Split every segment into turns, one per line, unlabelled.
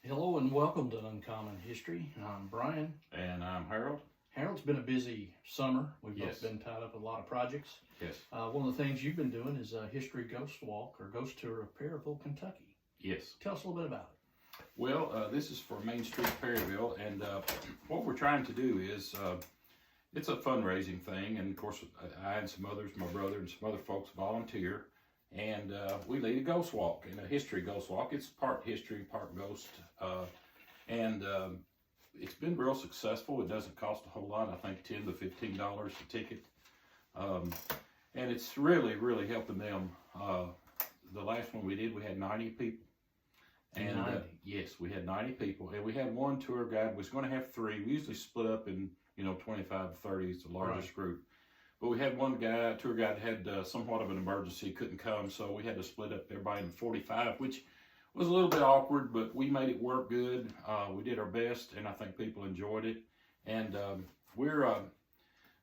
Hello and welcome to Uncommon History. I'm Brian.
And I'm Harold.
Harold's been a busy summer. We've
Yes.
both been tied up with a lot of projects.
Yes.
One of the things you've been doing is a history ghost walk or ghost tour of Perryville, Kentucky.
Yes.
Tell us a little bit about it.
Well, this is for Main Street Perryville, and what we're trying to do is it's a fundraising thing, and of course I and some others, my brother and some other folks volunteer, and we lead a ghost walk, and a history ghost walk. It's part history, part ghost, and it's been real successful. It doesn't cost a whole lot. I think $10 to $15 a ticket, and it's really helping them. The last one we did, we had 90 people. And yes, we had 90 people, and we had one tour guide. We was going to have three. We usually split up in 25 to 30 is the largest group. But we had one guy, tour guide, had somewhat of an emergency, couldn't come, so we had to split up everybody in 45, which was a little bit awkward, but we made it work good. We did our best, and I think people enjoyed it. And we're, like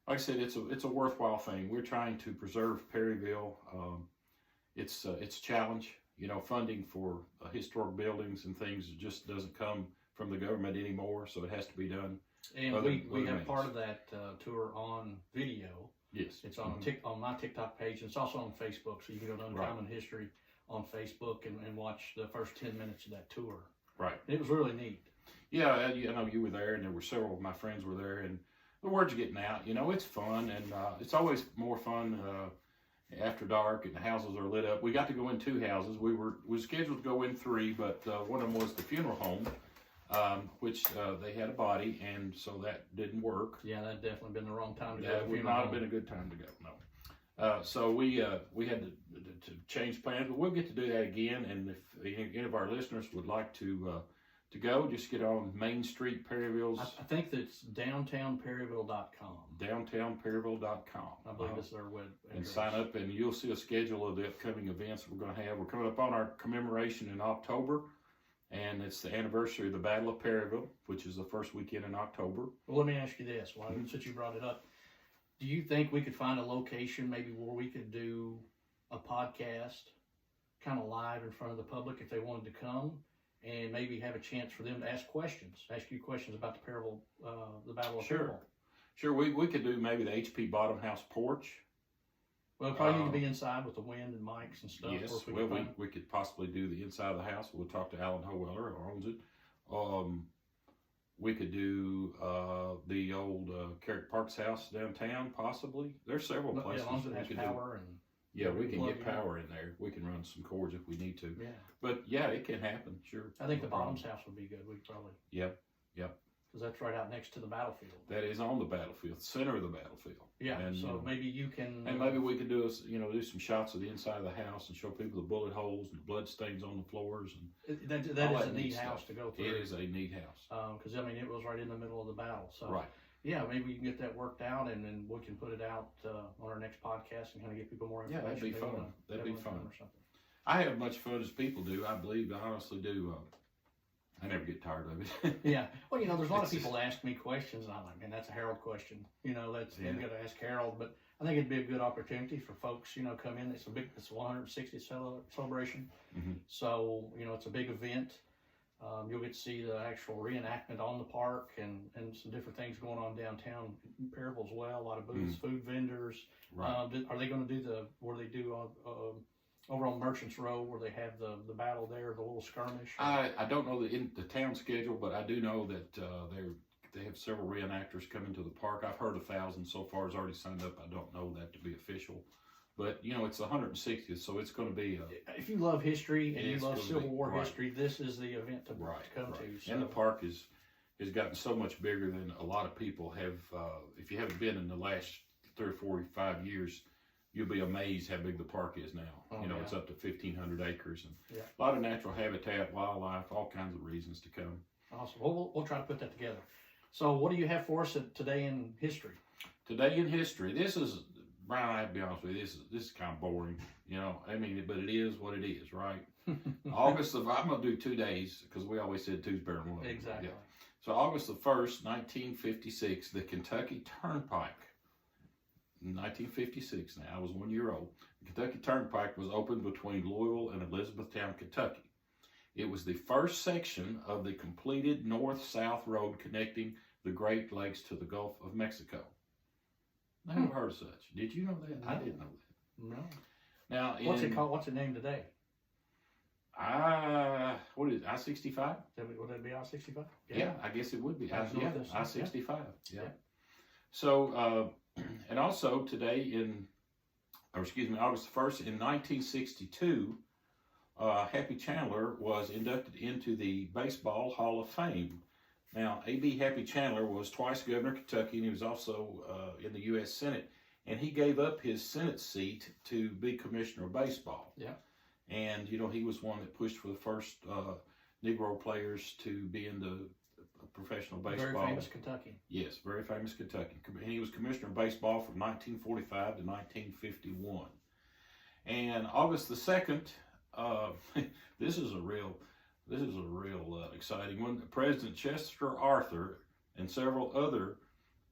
I said, it's a worthwhile thing. We're trying to preserve Perryville. It's a challenge. Funding for historic buildings and things just doesn't come from the government anymore, so it has to be done.
And we have part of that tour on video.
Yes.
It's on on my TikTok page, and it's also on Facebook, so you can go to Uncommon History on Facebook and watch the first 10 minutes of that tour.
Right.
It was really neat.
Yeah, I know you were there, and there were several of my friends were there, and the word's getting out. It's fun, and it's always more fun after dark, and the houses are lit up. We got to go in two houses. We were scheduled to go in three, but one of them was the funeral home, which they had a body, and so that didn't work.
Yeah, that'd definitely been the wrong time to go.
That would not have been a good time to go. No. So we had to change plans, but we'll get to do that again. And if any of our listeners would like to go, just get on Main Street Perryville's.
I think that's downtownperryville.com.
Downtownperryville.com.
I believe it's their web address.
And sign up, and you'll see a schedule of the upcoming events we're going to have. We're coming up on our commemoration in October, and it's the anniversary of the Battle of Perryville, which is the first weekend in October.
Well, let me ask you this, since you brought it up. Do you think we could find a location maybe where we could do a podcast kind of live in front of the public if they wanted to come, and maybe have a chance for them to ask you questions about the Battle of Perryville?
Sure, we could do maybe the HP Bottom House porch.
Well, it'd probably need to be inside with the wind and mics and stuff.
Yes, we could possibly do the inside of the house. We'll talk to Alan Howeller, who owns it. We could do the old Carrick Parks house downtown, possibly. There's several places.
As long as it has power and...
Yeah, we can get power in there. We can run some cords if we need to.
Yeah.
But yeah, it can happen, sure.
I think the Bottom's house would be good. We could probably...
Yep.
Because that's right out next to the battlefield.
That is on the battlefield, center of the battlefield.
Yeah, and, so maybe you can...
And maybe we could do some shots of the inside of the house and show people the bullet holes and the blood stains on the floors. And
that is a neat house to go through.
It is a neat house.
Because, it was right in the middle of the battle. So,
right.
Yeah, maybe we can get that worked out, and then we can put it out on our next podcast and kind of get people more information.
Yeah, that'd be fun. That'd be fun.
Or something.
I have as much fun as people do. I believe, I honestly do. I never get tired of it.
Yeah. Well, there's a lot of people ask me questions, and I'm like, man, that's a Harold question. You got to ask Harold. But I think it'd be a good opportunity for folks, come in. It's a 160th celebration.
Mm-hmm.
So, it's a big event. You'll get to see the actual reenactment on the park and some different things going on downtown Perryville as well. A lot of booths, food vendors.
Right.
Are they going to do where they do over on Merchants Row where they have the battle there, the little skirmish?
I don't know the town schedule, but I do know that they have several reenactors coming to the park. I've heard 1,000 so far has already signed up. I don't know that to be official. But, it's the 160th, so it's going to be...
if you love history and you love Civil War history, this is the event to come to. So.
And the park has gotten so much bigger than a lot of people have. If you haven't been in the last 3 or 4 or 5 years, you'll be amazed how big the park is now. It's up to 1,500 acres. And a lot of natural habitat, wildlife, all kinds of reasons to come.
Awesome. Well, we'll try to put that together. So what do you have for us today in history?
Today in history, this is... Brian, I have to be honest with you, this is kind of boring, but it is what it is, right? I'm going to do 2 days, because we always said two's better than one.
Exactly.
Yeah. So August the 1st, 1956, the Kentucky Turnpike. In 1956, now I was 1 year old. The Kentucky Turnpike was opened between Louisville and Elizabethtown, Kentucky. It was the first section of the completed north-south road connecting the Great Lakes to the Gulf of Mexico. I never heard of such. Did you know that?
No.
I didn't know that.
No.
Now,
What's it called? What's it named today?
What is it, I-65?
Would that be I-65?
Yeah, I guess it would be. I-65. Yeah.
Yeah.
So, and also today August the 1st in 1962, Happy Chandler was inducted into the Baseball Hall of Fame. Now, A.B. Happy Chandler was twice governor of Kentucky, and he was also in the U.S. Senate. And he gave up his Senate seat to be commissioner of baseball.
Yeah.
And, you know, he was one that pushed for the first Negro players to be in the professional baseball.
Very famous Kentucky.
Yes, very famous Kentucky. And he was commissioner of baseball from 1945 to 1951. And August the 2nd, this is a real exciting one. President Chester Arthur and several other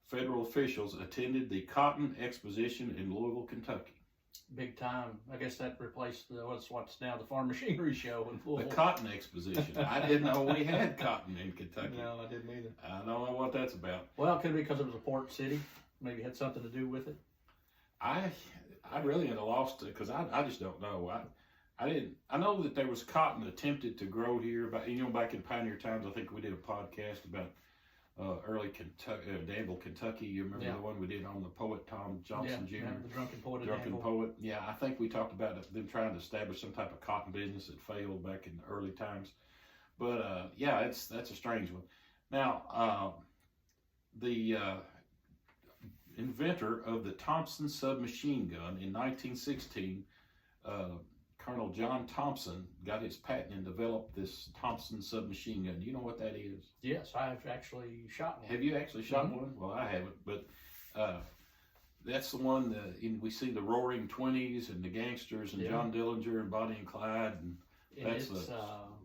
federal officials attended the Cotton Exposition in Louisville, Kentucky.
Big time. I guess that replaced what's now the Farm Machinery Show in Louisville.
The Cotton Exposition. I didn't know we had cotton in Kentucky.
No, I didn't either.
I don't know what that's about.
Well, it could be because it was a port city. Maybe it had something to do with it.
I really had lost it because I just don't know. I know that there was cotton attempted to grow here, but back in pioneer times, I think we did a podcast about early Kentucky, Danville, Kentucky. You remember the one we did on the poet Tom Johnson Jr.
Yeah, the drunken poet.
Drunken poet. Yeah, I think we talked about them trying to establish some type of cotton business that failed back in the early times. But yeah, that's a strange one. Now, the inventor of the Thompson submachine gun in 1916. Colonel John Thompson got his patent and developed this Thompson submachine gun. Do you know what that is?
Yes, I've actually shot one.
Have you actually shot one? Well, I haven't, but that's the one we see the Roaring Twenties and the Gangsters and John Dillinger and Bonnie and Clyde, and that's the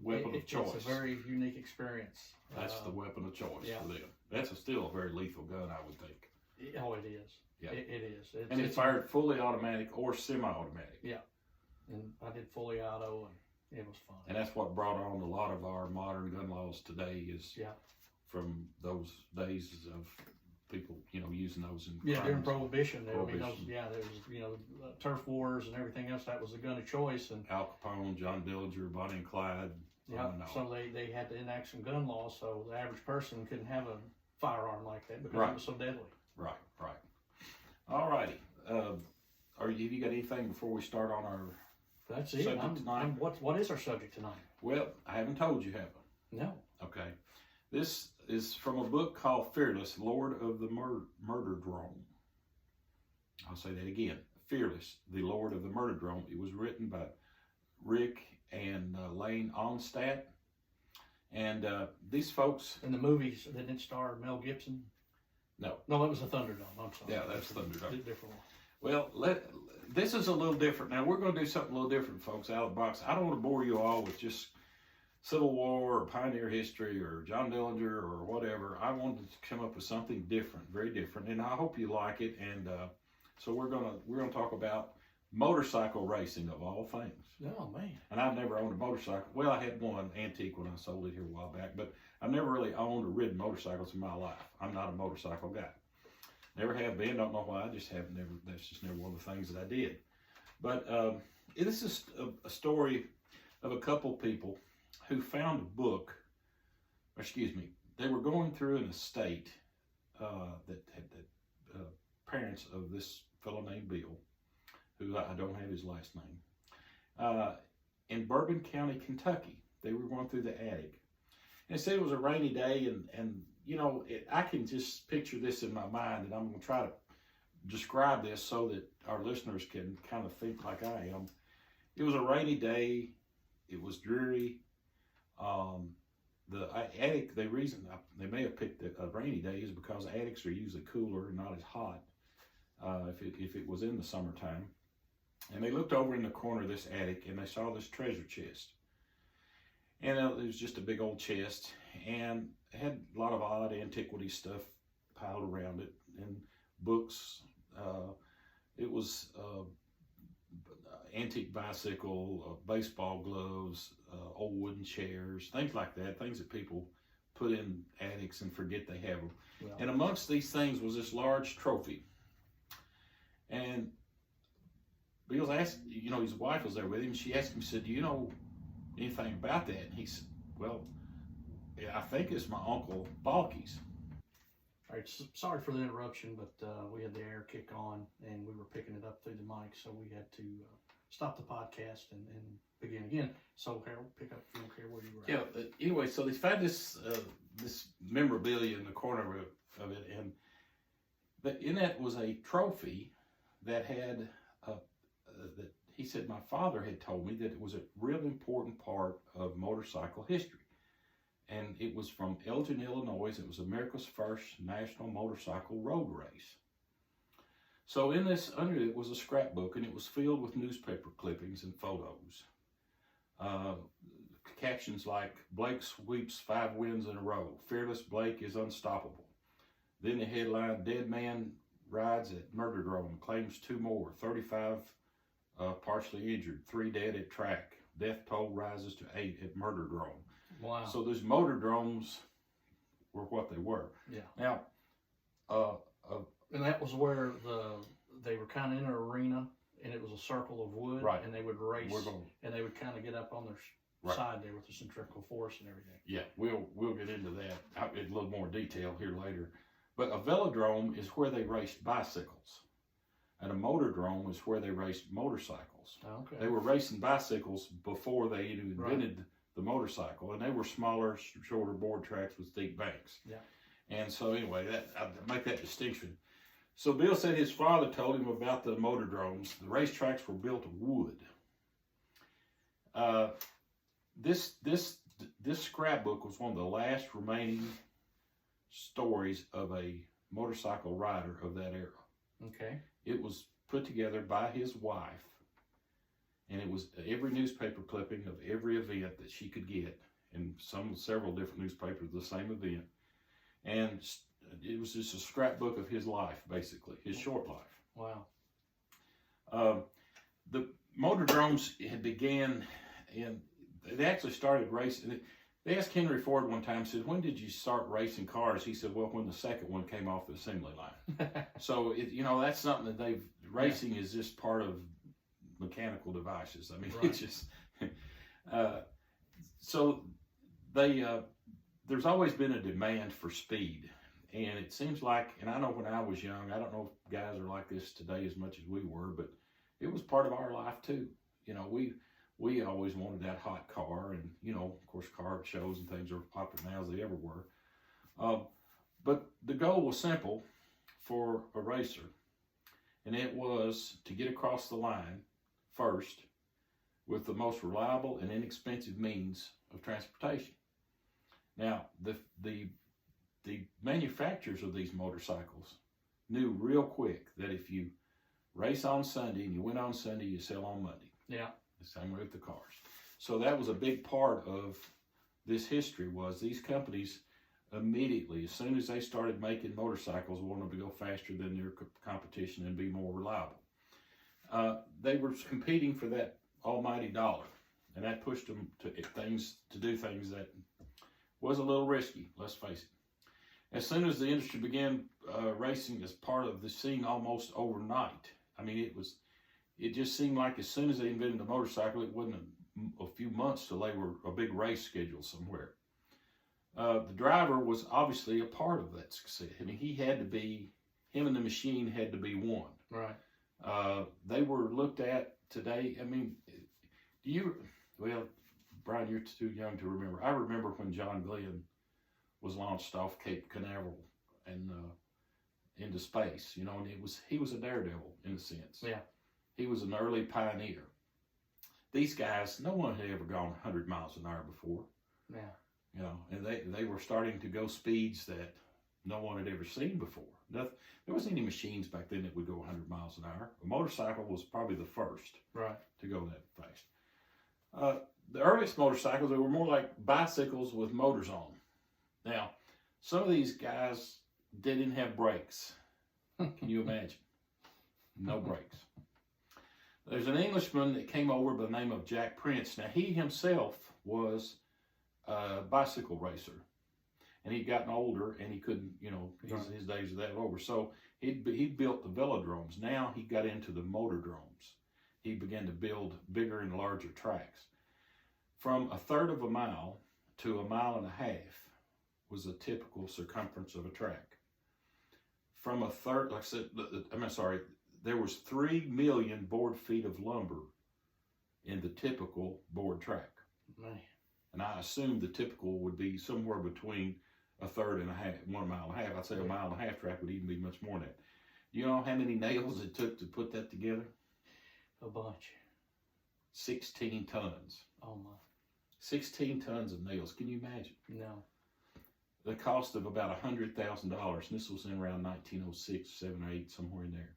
weapon of choice.
It's a very unique experience.
That's the weapon of choice for them. That's still a very lethal gun, I would think.
Oh, it is. Yeah, it is.
And it's fired fully automatic or semi-automatic.
Yeah. And I did fully auto, and it was fun.
And that's what brought on a lot of our modern gun laws today is from those days of people, using those in crimes.
During Prohibition. There was, turf wars and everything else. That was the gun of choice. And
Al Capone, John Dillinger, Bonnie and Clyde.
Yeah, so they had to enact some gun laws, so the average person couldn't have a firearm like that because it was so deadly.
Right. All righty. Have you got anything before we start on our
That's it.
subject tonight?
What is our subject tonight?
Well, I haven't told you, have I?
No.
Okay. This is from a book called Fearless, Lord of the Muderdrom. I'll say that again. Fearless, the Lord of the Muderdrom. It was written by Rick and Lane Onstadt. And these folks...
In the movies, didn't it star Mel Gibson?
No.
No, it was a Thunderdome. I'm sorry.
Yeah, that's Thunderdome.
Different one.
Well, this is a little different. Now, we're going to do something a little different, folks, out of the box. I don't want to bore you all with just Civil War or pioneer history or John Dillinger or whatever. I wanted to come up with something different, very different, and I hope you like it. And so we're gonna talk about motorcycle racing of all things.
Oh, man. And
I've never owned a motorcycle. Well, I had one antique when I sold it here a while back, but I've never really owned or ridden motorcycles in my life. I'm not a motorcycle guy. Never have been. Don't know why. I just have never. That's just never one of the things that I did. But this is a story of a couple people who found a book. Excuse me. They were going through an estate that had the parents of this fellow named Bill, who I don't have his last name, in Bourbon County, Kentucky. They were going through the attic. And it said it was a rainy day, and I can just picture this in my mind, and I'm going to try to describe this so that our listeners can kind of think like I am. It was a rainy day. It was dreary. The attic, the reason they may have picked a rainy day is because attics are usually cooler and not as hot if it was in the summertime. And they looked over in the corner of this attic, and they saw this treasure chest. And it was just a big old chest, and it had a lot of odd antiquity stuff piled around it, and books. It was antique bicycle, baseball gloves, old wooden chairs, things like that, things that people put in attics and forget they have them.
Well,
And amongst these things was this large trophy. And Bill's asked, you know, his wife was there with him. She asked him, said, do you know anything about that? And he said, well, yeah, I think it's my uncle Balke's.
all right, sorry for the interruption, but we had the air kick on and we were picking it up through the mic, so we had to stop the podcast and begin again. So Harold, pick up if you don't care where you were.
Yeah. Anyway, so they found this this memorabilia in the corner of it, and in that was a trophy that had that he said my father had told me that it was a real important part of motorcycle history. And it was from Elgin, Illinois. It was America's first national motorcycle road race. So in this, under it was a scrapbook, and it was filled with newspaper clippings and photos. Captions like, Blake sweeps 5 wins in a row. Fearless Blake is unstoppable. Then the headline, Dead Man rides at Muderdrom, claims 2 more. 35 partially injured, 3 dead at track. Death toll rises to 8 at Muderdrom.
Wow.
So those Motordromes were what they were.
Yeah.
Now,
and that was where they were kind of in an arena, and it was a circle of wood,
right,
and they would race, and they would kind of get up on their side there with the centrifugal force and everything.
Yeah, we'll get into that in a little more detail here later. But a velodrome is where they raced bicycles, and a motordrome is where they raced motorcycles.
Okay.
They were racing bicycles before they even invented the motorcycle, and they were smaller, shorter board tracks with steep banks.
Yeah. And
so anyway, I make that distinction. So Bill said his father told him about the motordromes. The racetracks were built of wood. This scrapbook was one of the last remaining stories of a motorcycle rider of that era.
Okay.
It was put together by his wife, and it was every newspaper clipping of every event that she could get, and several different newspapers of the same event. And it was just a scrapbook of his life, basically, his short life.
Wow.
The motordromes had began, and they actually started racing. They asked Henry Ford one time, said, when did you start racing cars? He said, well, when the second one came off the assembly line. So, that's something that racing is just part of mechanical devices. I mean, it's just, so there's always been a demand for speed. And it seems like, and I know when I was young, I don't know if guys are like this today as much as we were, but it was part of our life too. We always wanted that hot car, and, of course, car shows and things are popular now as they ever were. But the goal was simple for a racer, and it was to get across the line first with the most reliable and inexpensive means of transportation. Now, the manufacturers of these motorcycles knew real quick that if you race on Sunday and you win on Sunday, you sell on Monday.
Yeah.
The same way with the cars. So that was a big part of this history, was these companies immediately, as soon as they started making motorcycles, wanted to go faster than their competition and be more reliable. They were competing for that almighty dollar, and that pushed them to do things that was a little risky, let's face it. As soon as the industry began racing as part of the scene almost overnight, I mean, it just seemed like as soon as they invented the motorcycle, it wasn't a few months till they were a big race scheduled somewhere. The driver was obviously a part of that success. I mean, him and the machine had to be one.
Right.
They were looked at today. I mean, well, Brian, you're too young to remember. I remember when John Glenn was launched off Cape Canaveral and into space, and he was a daredevil in a sense.
Yeah.
He was an early pioneer. These guys, no one had ever gone 100 miles an hour before.
Yeah.
And they were starting to go speeds that no one had ever seen before. There wasn't any machines back then that would go 100 miles an hour. A motorcycle was probably the first to go that fast. The earliest motorcycles, they were more like bicycles with motors on. Now, some of these guys didn't have brakes. Can you imagine? No brakes. There's an Englishman that came over by the name of Jack Prince. Now, he himself was a bicycle racer. And he'd gotten older, and he couldn't, his days of that over. So he built the velodromes. Now he got into the motordromes. He began to build bigger and larger tracks. From 1/3 of a mile to 1.5 miles was the typical circumference of a track. From a third, like I said, there was 3 million board feet of lumber in the typical board track.
Man.
And I assume the typical would be somewhere between 1/3 and 1.5 miles. I'd say 1.5 mile track would even be much more than that. You know how many nails it took to put that together?
A bunch.
16 tons.
Oh my.
16 tons of nails. Can you imagine?
No.
The cost of about $100,000. And this was in around 1906, 7 or 8, somewhere in there.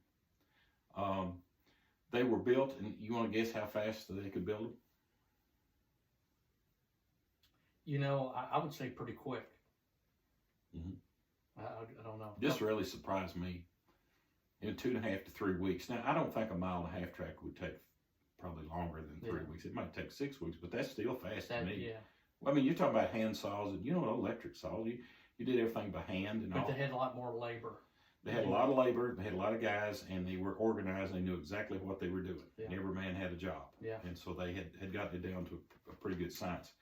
They were built, and you want to guess how fast they could build them?
I would say pretty quick.
Mm-hmm.
I don't know.
This really surprised me. In 2.5 to 3 weeks. Now, I don't think 1.5 mile track would take probably longer than 3 weeks. It might take 6 weeks, but that's still fast to me.
Yeah.
Well, I mean, you're talking about hand saws, and electric saws. You did everything by hand and
but
all.
They had a lot more labor.
They had a lot of labor. They had a lot of guys, and they were organized. And they knew exactly what they were doing.
Yeah.
And every man had a job.
Yeah.
And so they had gotten it down to a pretty good science.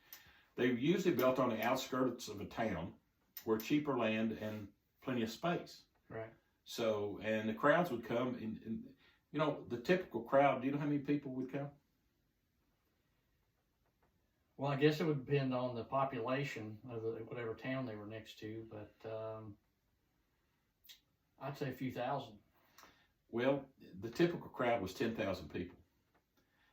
They were usually built on the outskirts of a town where cheaper land and plenty of space.
Right.
So, and the crowds would come, and the typical crowd, do you know how many people would come?
Well, I guess it would depend on the population of whatever town they were next to, but I'd say a few thousand.
Well, the typical crowd was 10,000 people.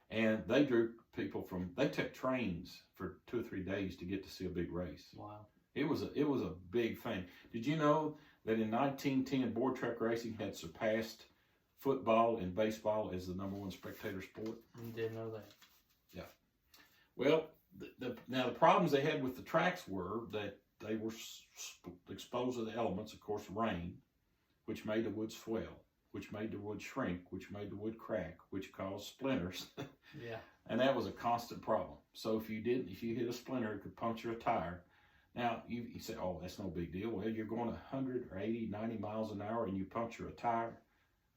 And they drew people they took trains for 2 or 3 days to get to see a big race.
Wow.
It was a big thing. Did you know that in 1910, board track racing had surpassed football and baseball as the #1 spectator sport?
Didn't know that.
Yeah. Well, now the problems they had with the tracks were that they were exposed to the elements, of course, rain, which made the wood swell, which made the wood shrink, which made the wood crack, which caused splinters.
Yeah.
And that was a constant problem. So if you hit a splinter, it could puncture a tire. Now, you say, oh, that's no big deal. Well, you're going 100 or 80, 90 miles an hour and you puncture a tire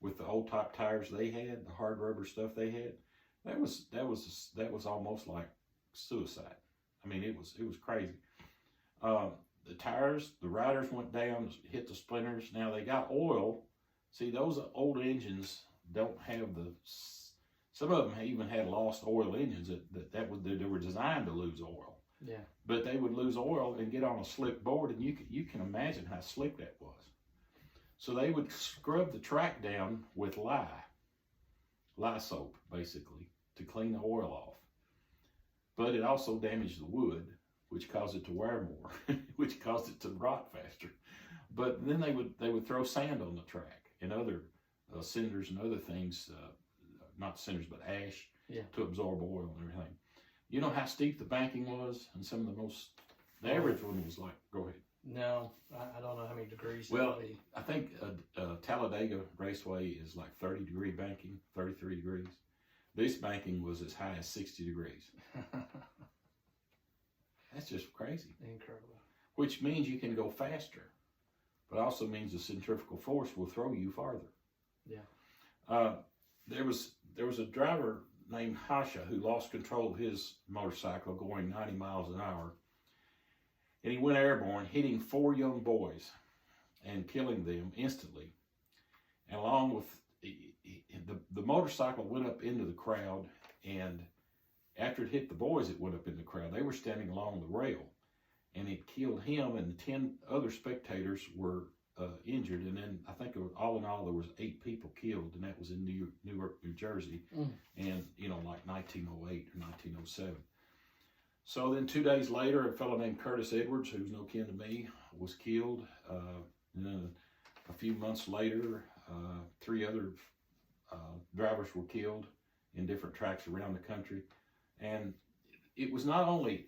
with the old type tires they had, the hard rubber stuff they had. That was almost like suicide. I mean, it was crazy. The tires, the riders went down, hit the splinters. Now they got oil. See, those old engines don't have some of them even had lost oil engines that were designed to lose oil.
Yeah.
But they would lose oil and get on a slick board, and you can imagine how slick that was. So they would scrub the track down with lye soap, basically, to clean the oil off. But it also damaged the wood, which caused it to wear more, which caused it to rot faster. But then they would throw sand on the track and other cinders and other things, not cinders, but ash, to absorb oil and everything. You know how steep the banking was? And some of the average one was like, go ahead.
No, I don't know how many degrees.
Well, I think Talladega Raceway is like 30-degree banking, 33 degrees. This banking was as high as 60 degrees. That's just crazy.
Incredible.
Which means you can go faster, but also means the centrifugal force will throw you farther.
Yeah.
There was a driver named Hasha who lost control of his motorcycle going 90 miles an hour. And he went airborne, hitting 4 young boys and killing them instantly. And along with the motorcycle went up into the crowd, and after it hit the boys, it went up in the crowd. They were standing along the rail, and it killed him, and 10 other spectators were injured. And then I think all in all there was 8 people killed, and that was in Newark, New Jersey, and like 1908 or 1907. So then 2 days later, a fellow named Curtis Edwards, who's no kin to me, was killed. And then a few months later, 3 other drivers were killed in different tracks around the country. And it was not only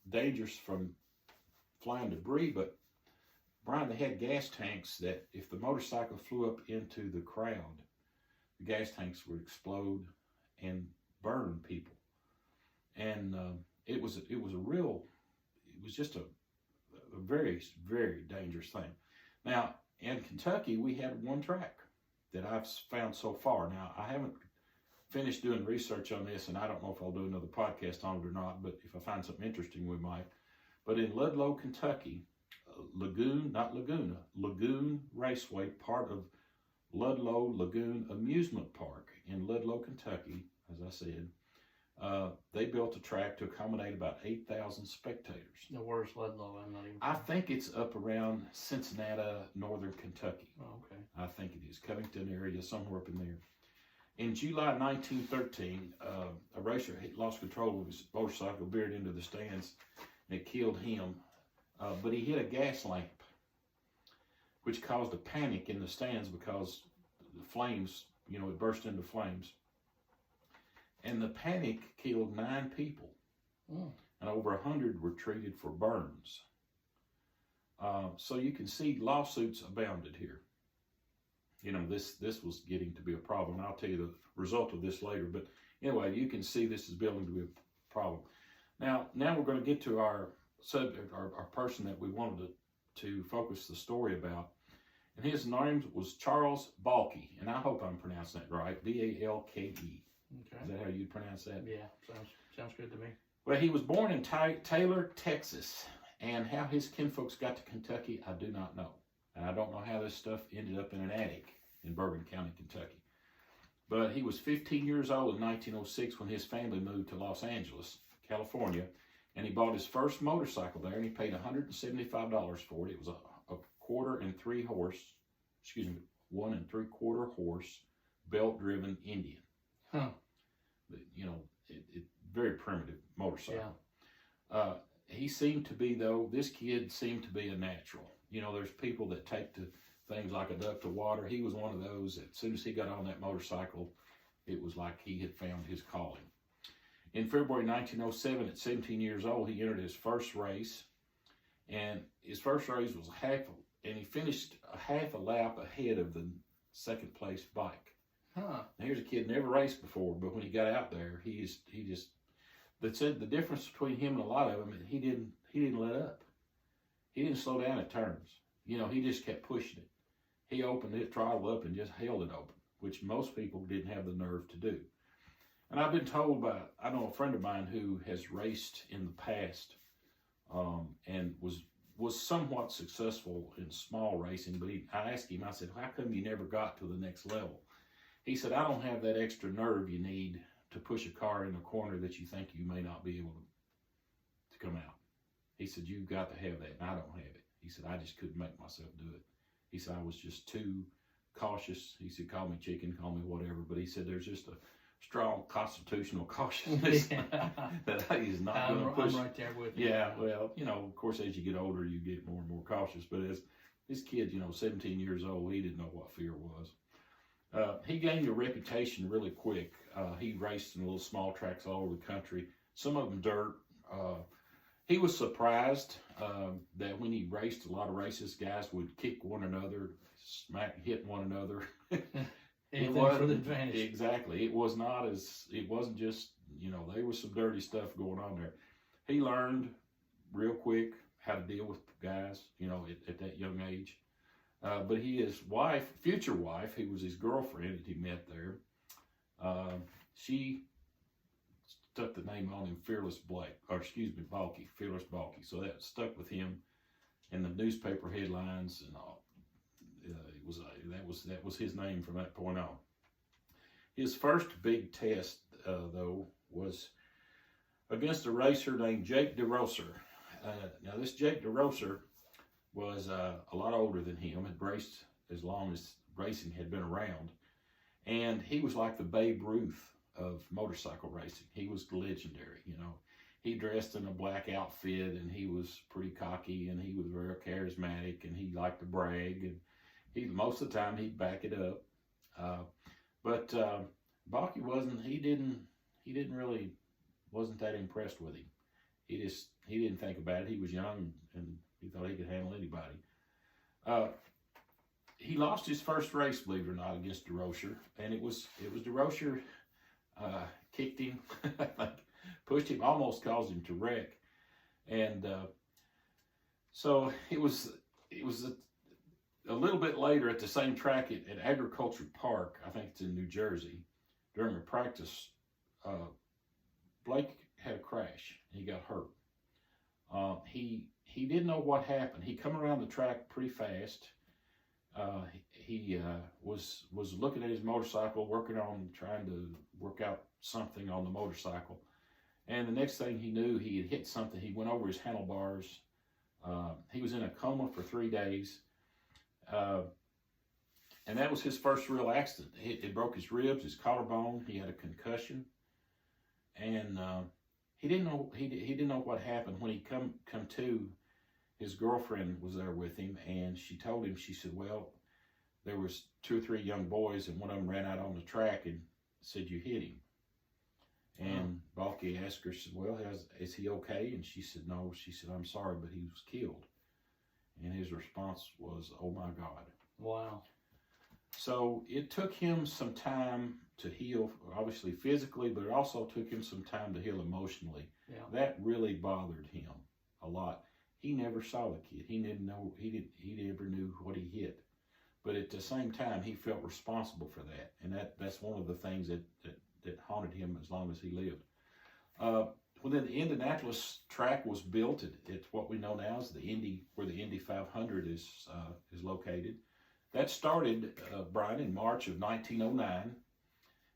dangerous from flying debris, but Brian, they had gas tanks that if the motorcycle flew up into the crowd, the gas tanks would explode and burn people. And it was just a very, very dangerous thing. Now, in Kentucky, we had one track that I've found so far. Now, I haven't finished doing research on this, and I don't know if I'll do another podcast on it or not, but if I find something interesting, we might. But in Ludlow, Kentucky, Lagoon Raceway, part of Ludlow Lagoon Amusement Park in Ludlow, Kentucky, as I said, they built a track to accommodate about 8,000 spectators.
Now, where's Ludlow? I'm not even.
I think it's up around Cincinnati, northern Kentucky.
Oh, okay.
I think it is. Covington area, somewhere up in there. In July 1913, a racer lost control of his motorcycle, veered into the stands, and it killed him. But he hit a gas lamp, which caused a panic in the stands because the flames, it burst into flames. And the panic killed 9 people, and over 100 were treated for burns. So you can see lawsuits abounded here. This was getting to be a problem. I'll tell you the result of this later. But anyway, you can see this is building to be a problem. Now we're going to get to our subject, our person that we wanted to focus the story about. And his name was Charles Balke, and I hope I'm pronouncing that right, B-A-L-K-E.
Okay.
Is that how you pronounce that?
Yeah, sounds good to me.
Well, he was born in Taylor, Texas, and how his kinfolks got to Kentucky, I do not know. And I don't know how this stuff ended up in an attic in Bourbon County, Kentucky. But he was 15 years old in 1906 when his family moved to Los Angeles, California, and he bought his first motorcycle there, and he paid $175 for it. It was a 1 3/4 horse, belt-driven Indian.
Huh.
Very primitive motorcycle.
Yeah.
This kid seemed to be a natural. There's people that take to things like a duck to water. He was one of those. As soon as he got on that motorcycle, it was like he had found his calling. In February 1907, at 17 years old, he entered his first race. And his first race was he finished a half a lap ahead of the second place bike.
Huh.
Now, here's a kid never raced before, but when he got out there, they said the difference between him and a lot of them, he didn't let up. He didn't slow down at turns. He just kept pushing it. He opened it, throttled up, and just held it open, which most people didn't have the nerve to do. And I've been told I know a friend of mine who has raced in the past, and was somewhat successful in small racing, but I asked him, I said, how come you never got to the next level? He said, I don't have that extra nerve you need to push a car in a corner that you think you may not be able to come out. He said, you've got to have that, and I don't have it. He said, I just couldn't make myself do it. He said, I was just too cautious. He said, call me chicken, call me whatever. But he said, there's just a strong constitutional cautiousness that he's not going to push.
I'm right there with you.
Yeah, well, of course, as you get older, you get more and more cautious. But as this kid, 17 years old, he didn't know what fear was. He gained a reputation really quick. He raced in little small tracks all over the country, some of them dirt. He was surprised that when he raced a lot of races, guys would kick one another, hit one another.
Anything for the advantage.
Exactly. It wasn't just, there was some dirty stuff going on there. He learned real quick how to deal with guys, at that young age. But his future wife, who was his girlfriend that he met there, she stuck the name on him, Balke, Fearless Balke. So that stuck with him in the newspaper headlines and all. That was his name from that point on. His first big test, though, was against a racer named Jake DeRoser. Now, this Jake DeRoser was a lot older than him, had raced as long as racing had been around, and he was like the Babe Ruth of motorcycle racing. He was legendary, He dressed in a black outfit, and he was pretty cocky, and he was very charismatic, and he liked to brag, and most of the time he'd back it up. But Balke wasn't that impressed with him. He didn't think about it. He was young, and he thought he could handle anybody. He lost his first race, believe it or not, against DeRocher, and it was DeRocher. kicked him, pushed him, almost caused him to wreck. And so it was a little bit later at the same track at Agriculture Park, I think it's in New Jersey, during a practice, Blake had a crash. He got hurt. He didn't know what happened. He come around the track pretty fast. He was looking at his motorcycle, working on trying to work out something on the motorcycle. And the next thing he knew, he had hit something. He went over his handlebars. He was in a coma for 3 days. And that was his first real accident. It broke his ribs, his collarbone. He had a concussion. And he didn't know what happened. When he come to, his girlfriend was there with him, and she told him, she said, well, there was 2 or 3 young boys, and one of them ran out on the track and said, you hit him. And Balke asked her, said, well, is he okay? And she said, no. She said, I'm sorry, but he was killed. And his response was, oh my God.
Wow.
So it took him some time to heal, obviously physically, but it also took him some time to heal emotionally.
Yeah.
That really bothered him a lot. He never saw the kid. He didn't know, he never knew what he hit. But at the same time, he felt responsible for that. And that's one of the things that haunted him as long as he lived. When the Indianapolis track was built, it's what we know now as where the Indy 500 is located. That started, Brian, in March of 1909.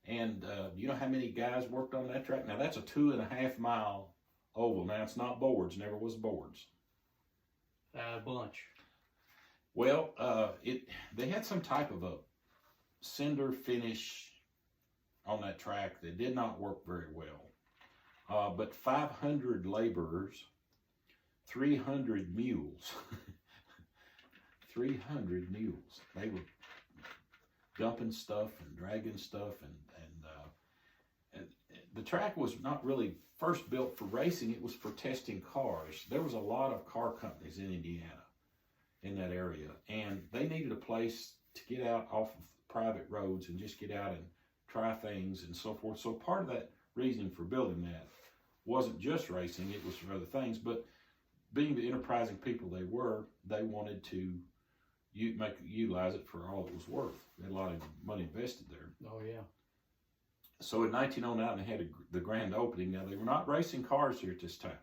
And you know how many guys worked on that track? Now, that's a 2.5 mile oval. Now, it's not boards, never was boards.
A bunch.
Well, they had some type of a cinder finish on that track that did not work very well. But 500 laborers, 300 mules, 300 mules. They were dumping stuff and dragging stuff, and the track was not really first built for racing. It was for testing cars. There was a lot of car companies in Indiana, in that area, and they needed a place to get out off of private roads and just get out and try things and so forth. So part of that reasoning for building that wasn't just racing, it was for other things. But being the enterprising people they were, they wanted to utilize it for all it was worth. They had a lot of money invested there.
Oh, yeah.
So in 1909, they had the grand opening. Now, they were not racing cars here at this time.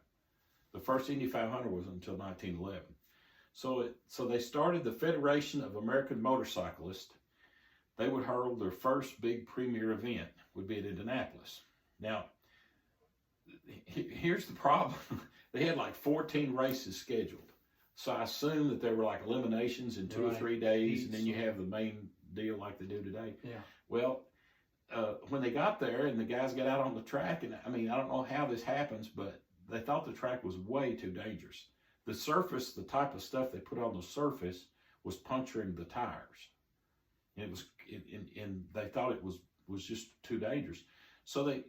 The first Indy 500 wasn't until 1911. So they started the Federation of American Motorcyclists. They would hold their first big premier event, would be at Indianapolis. Now, here's the problem. They had like 14 races scheduled. So I assume that there were like eliminations in 2 or 3 days, and then you have the main deal like they do today.
Yeah.
Well, when they got there and the guys got out on the track, and I mean, I don't know how this happens, but they thought the track was way too dangerous. The surface, the type of stuff they put on the surface was puncturing the tires. And they thought it was just too dangerous. So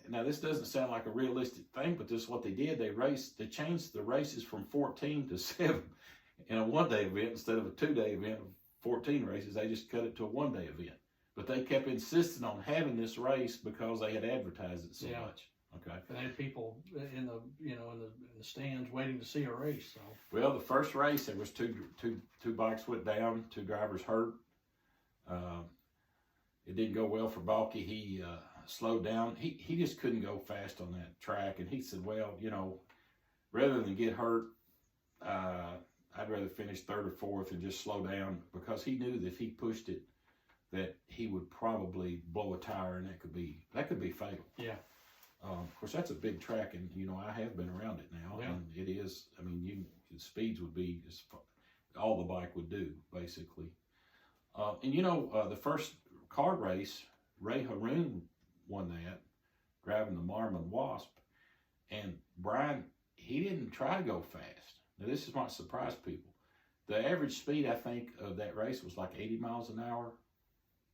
now this doesn't sound like a realistic thing, but this is what they did. They changed the races from 14 to 7 in a one-day event instead of a 2-day event of 14 races. They just cut it to a one-day event. But they kept insisting on having this race because they had advertised it so much. Okay.
And they had people in the stands waiting to see a race. So.
Well, the first race, there was two bikes went down, 2 drivers hurt. It didn't go well for Balke. He slowed down. He just couldn't go fast on that track. And he said, well, rather than get hurt, I'd rather finish 3rd or 4th and just slow down, because he knew that if he pushed it, that he would probably blow a tire, and that could be fatal.
Yeah.
Of course, that's a big track, and I have been around it now, and it is. I mean, the speeds would be all the bike would do basically. And the first kart race, Ray Haroon won that, driving the Marmon Wasp, and Brian, he didn't try to go fast. Now this is what surprised people. The average speed, I think, of that race was like 80 miles an hour,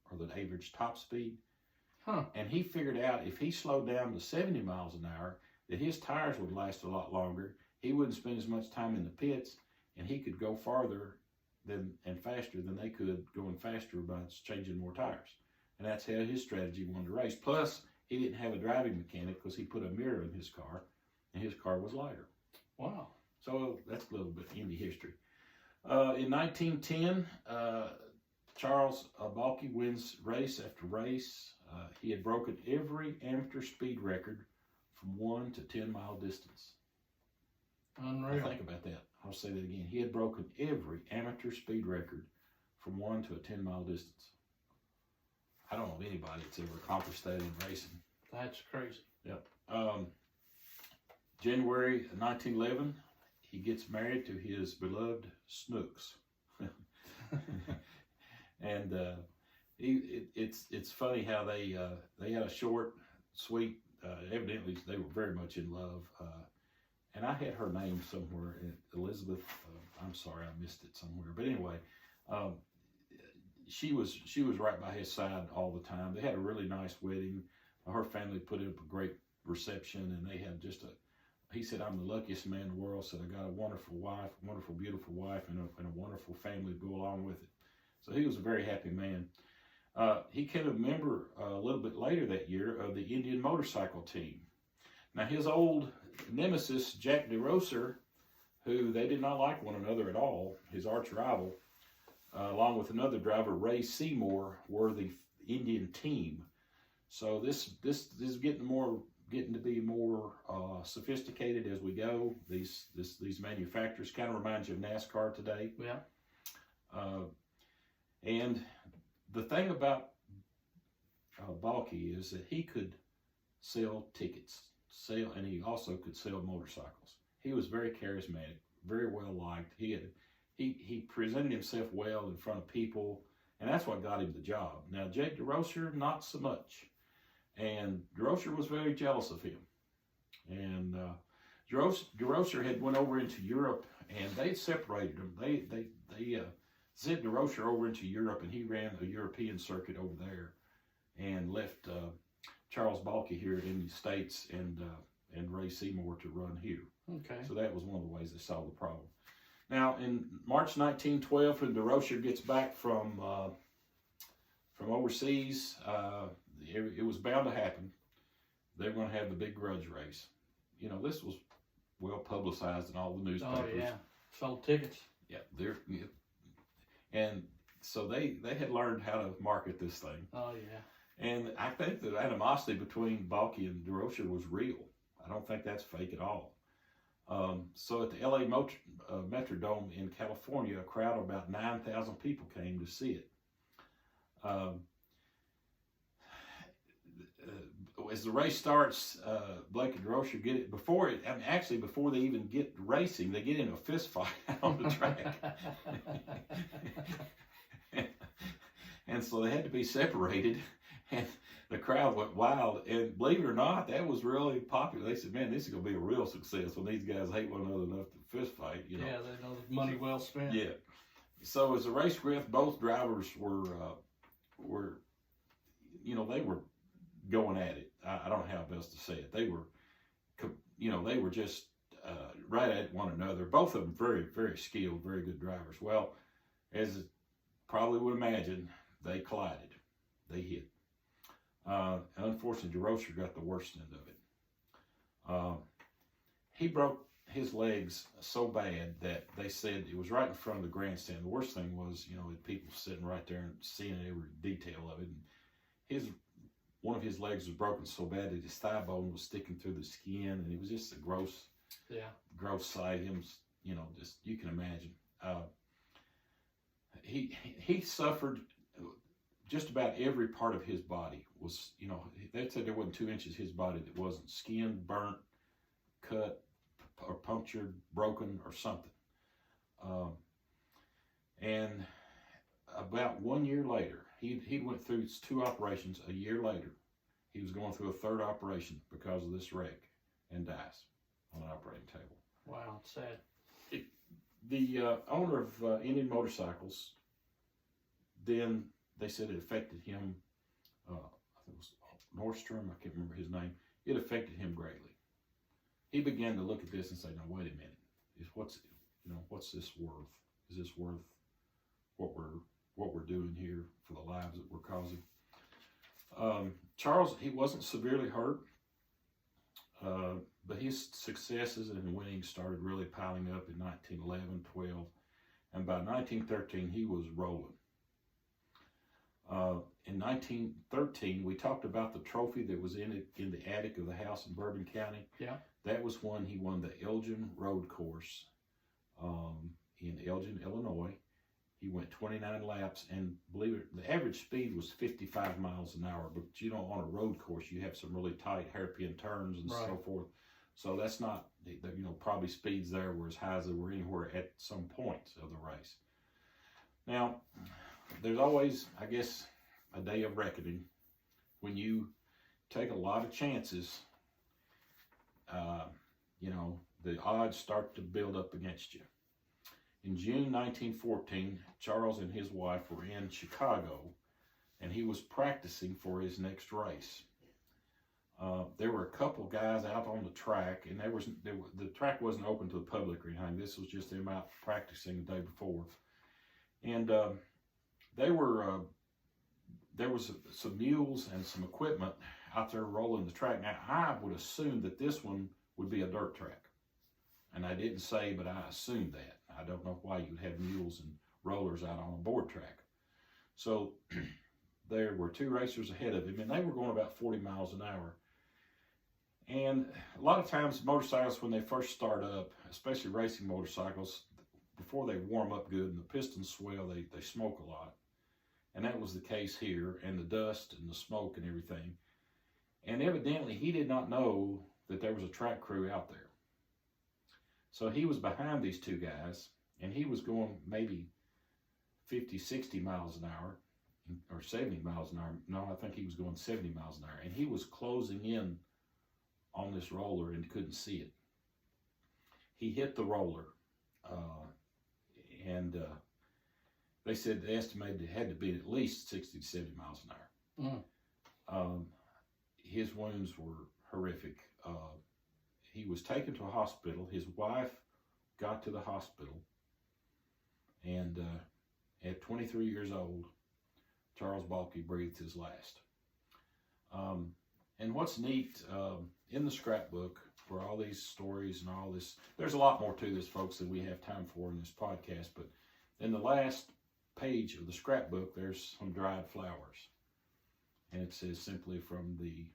or the average top speed.
Huh.
And he figured out if he slowed down to 70 miles an hour, that his tires would last a lot longer. He wouldn't spend as much time in the pits, and he could go farther and faster than they could going faster by changing more tires. And that's how his strategy won the race. Plus, he didn't have a driving mechanic because he put a mirror in his car, and his car was lighter.
Wow.
So that's a little bit Indy history. In 1910, Charles Balke wins race after race. He had broken every amateur speed record from 1 to 10 mile distance.
Unreal.
Now think about that. I'll say that again. He had broken every amateur speed record from 1 to a 10 mile distance. I don't know anybody that's ever accomplished that in racing.
That's crazy.
Yep. January 1911, he gets married to his beloved Snooks. And it's funny how they had a short, sweet, evidently they were very much in love. And I had her name somewhere, Elizabeth. I'm sorry, I missed it somewhere. But anyway, she was right by his side all the time. They had a really nice wedding. Her family put up a great reception, and they had just he said, I'm the luckiest man in the world. Said, I got a wonderful wife, wonderful, beautiful wife, and a wonderful family to go along with it. So he was a very happy man. He became a member a little bit later that year of the Indian motorcycle team. Now, his old nemesis, Jack DeRoser, who they did not like one another at all, his arch rival, along with another driver, Ray Seymour, were the Indian team. So this is getting to be more sophisticated as we go. These manufacturers kind of remind you of NASCAR today.
Yeah.
And the thing about Balke is that he could sell tickets, and he also could sell motorcycles. He was very charismatic, very well liked. He presented himself well in front of people, and that's what got him the job. Now, Jake DeRocher, not so much. And DeRocher was very jealous of him. And DeRocher had went over into Europe, and they separated him. They sent DeRocher over into Europe, and he ran a European circuit over there, and left Charles Balke here in the States and Ray Seymour to run here.
Okay.
So that was one of the ways they solved the problem. Now, in March 1912, when DeRocher gets back from overseas, it was bound to happen. They were going to have the big grudge race. You know, this was well publicized in all the newspapers.
Oh, yeah. Sold tickets.
Yeah, and so they had learned how to market this thing.
Oh, yeah.
And I think that animosity between Balke and DeRocher was real. I don't think that's fake at all. So at the LA Metrodome in California, a crowd of about 9,000 people came to see it. As the race starts, Blake and DeRocher get it before they even get racing, they get in a fist fight on the track. And so they had to be separated, and the crowd went wild. And believe it or not, that was really popular. They said, man, this is going to be a real success when these guys hate one another enough to fist fight. You know?
Yeah, they know the money well spent.
Yeah. So as the race progressed, both drivers were they were going at it. I don't know how best to say it. They were just right at one another. Both of them very, very skilled, very good drivers. Well, as probably would imagine, they collided. They hit. And unfortunately, DeRocher got the worst end of it. He broke his legs so bad that they said it was right in front of the grandstand. The worst thing was, people sitting right there and seeing every detail of it. And one of his legs was broken so bad that his thigh bone was sticking through the skin, and it was just a gross sight. Him, just you can imagine. He suffered. Just about every part of his body was, they said there wasn't 2 inches of his body that wasn't skinned, burnt, cut, or punctured, broken, or something. And about 1 year later, he went through 2 operations. A year later, he was going through a 3rd operation because of this wreck and dies on an operating table.
Wow, it's sad.
The owner of Indian Motorcycles, then they said it affected him. I think it was Nordstrom. I can't remember his name. It affected him greatly. He began to look at this and say, "No, wait a minute. What's this worth? Is this worth what we're doing here for the lives that we're causing?" Charles, he wasn't severely hurt, but his successes and winnings started really piling up in 1911, 12, and by 1913 he was rolling. In 1913, we talked about the trophy that was in the attic of the house in Bourbon County.
Yeah.
That was when he won the Elgin Road Course in Elgin, Illinois. He went 29 laps, and believe it, the average speed was 55 miles an hour. But you know, on a road course, you have some really tight hairpin turns and so forth. So that's not, you know, probably speeds there were as high as they were anywhere at some points of the race. Now, there's always, I guess, a day of reckoning when you take a lot of chances. You know, the odds start to build up against you. In June 1914, Charles and his wife were in Chicago, and he was practicing for his next race. There were a couple guys out on the track, and the track wasn't open to the public or anything. This was just them out practicing the day before. And there was some mules and some equipment out there rolling the track. Now, I would assume that this one would be a dirt track. And I didn't say, but I assumed that. I don't know why you'd have mules and rollers out on a board track. So there were two racers ahead of him, and they were going about 40 miles an hour. And a lot of times motorcycles, when they first start up, especially racing motorcycles, before they warm up good and the pistons swell, they smoke a lot. And that was the case here, and the dust and the smoke and everything. And evidently he did not know that there was a track crew out there. So he was behind these two guys, and he was going maybe 50, 60 miles an hour, or 70 miles an hour. No, I think he was going 70 miles an hour. And he was closing in on this roller and couldn't see it. He hit the roller, and they said they estimated it had to be at least 60 to 70 miles an hour. His wounds were horrific. He was taken to a hospital. His wife got to the hospital, and at 23 years old, Charles Balke breathed his last. And what's neat, in the scrapbook, for all these stories and all this, there's a lot more to this, folks, than we have time for in this podcast, but in the last page of the scrapbook, there's some dried flowers. And it says simply, from the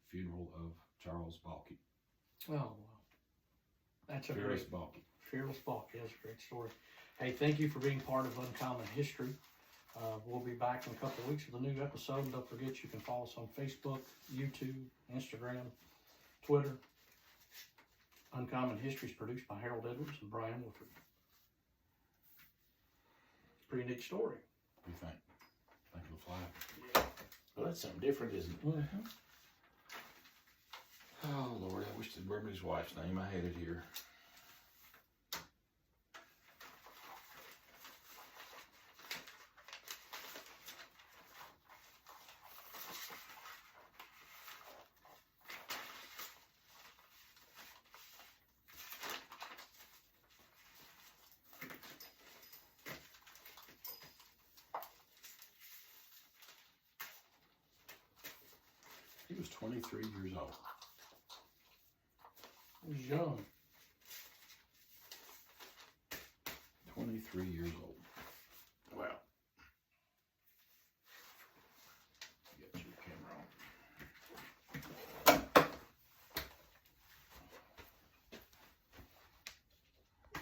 funeral of Charles Balke.
Oh, wow. That's a
Fearless
great,
Balke.
Fearless Balke. That's a great story. Hey, thank you for being part of Uncommon History. We'll be back in a couple of weeks with a new episode. And don't forget, you can follow us on Facebook, YouTube, Instagram, Twitter. Uncommon History is produced by Harold Edwards and Brian Wilford. It's a pretty neat story.
What do you think? Think it'll fly?
Yeah.
Well, that's something different, isn't it?
Mm-hmm.
Oh, Lord, I wish they'd remember his wife's name. I had it here. He was 23 years old.
He was young.
23 years old.